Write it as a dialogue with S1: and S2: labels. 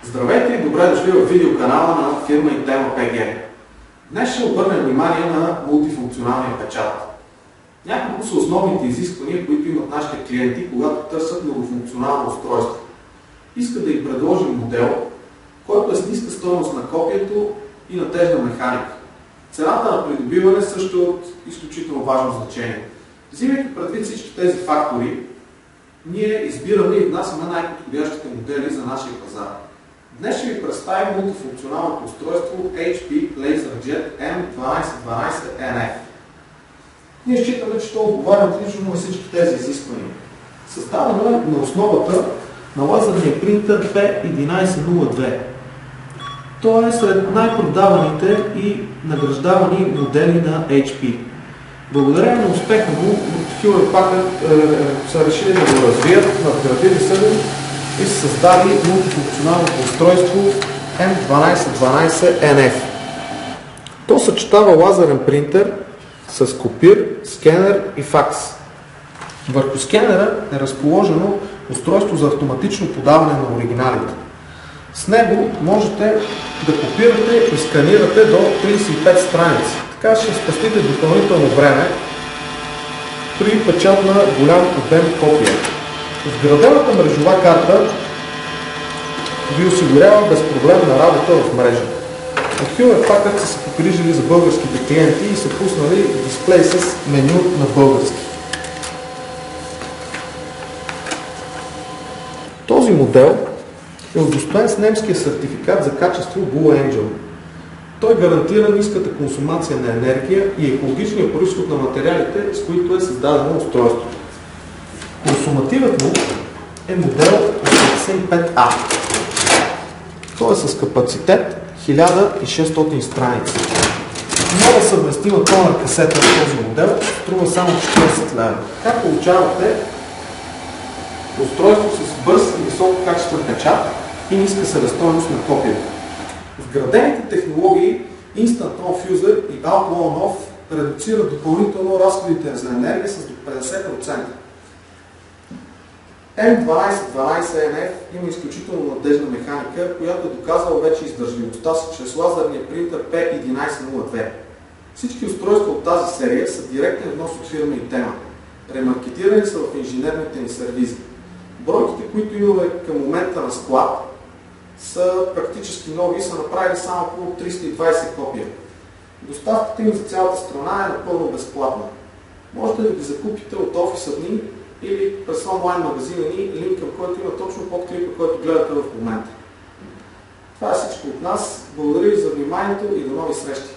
S1: Здравейте и добре дошли в видеоканала на фирма Intema PG. Днес ще обърнем внимание на мултифункционалния печат. Няколко са основните изисквания, които имат нашите клиенти, когато търсят многофункционално устройство. Искат да им предложим модел, който е с ниска стойност на копието и натежна механика. Цената на придобиване също е от изключително важно значение. Взимайки предвид всички тези фактори, ние избираме и внасяме най-подходящите модели за нашия пазар. Днес ще ви представим мултифункционалното устройство HP LaserJet M1212NF. Ние считаме, че то отговаря отлично на всички тези изисквания. Създадено е на основата на лазерния принтер P1102. Той е сред най-продаваните и награждавани модели на HP. Благодарение на успеха му, Hewlett Packard са решили да го развият, надградили са го и са създали мултифункционалното устройство M1212NF. То съчетава лазерен принтер с копир, скенер и факс. Върху скенера е разположено устройство за автоматично подаване на оригиналите. С него можете да копирате и сканирате до 35 страници. Така ще спестите допълнително време при печат на голям обем копия. Вградената мрежова карта ви осигурява безпроблемна работа в мрежа. От Hewlett Packard са се погрижили за българските клиенти и са пуснали дисплей с меню на български. Този модел е удостоен с немския сертификат за качество Blue Angel. Той гарантира ниската консумация на енергия и екологичния произход на материалите, с които е създадено устройството. Консумативът му е модел 85A. Той е с капацитет 1600 страници. Нова съвместима тонер касета на този модел струва само 40 лв. Така получавате устройство с бърз и висококачествен печат и ниска себестойност на копието. Вградените технологии Instant On Fuser и Auto On Off редуцират допълнително разходите за енергия с до 50%. M1212NF има изключително надежна механика, която е доказала вече издържливостта си чрез лазерния принтер P1102. Всички устройства от тази серия са директен внос от фирма Intema. Ремаркетирани са в инженерните ни сервизи. Бройките, които имаме към момента на склад, са практически нови и са направили само около 320 копия. Доставката им за цялата страна е напълно безплатна. Можете да ги закупите от офиса ни или през онлайн магазина ни, линк към който има точно под клипа, който гледате в момента. Това е всичко от нас. Благодаря ви за вниманието и до нови срещи!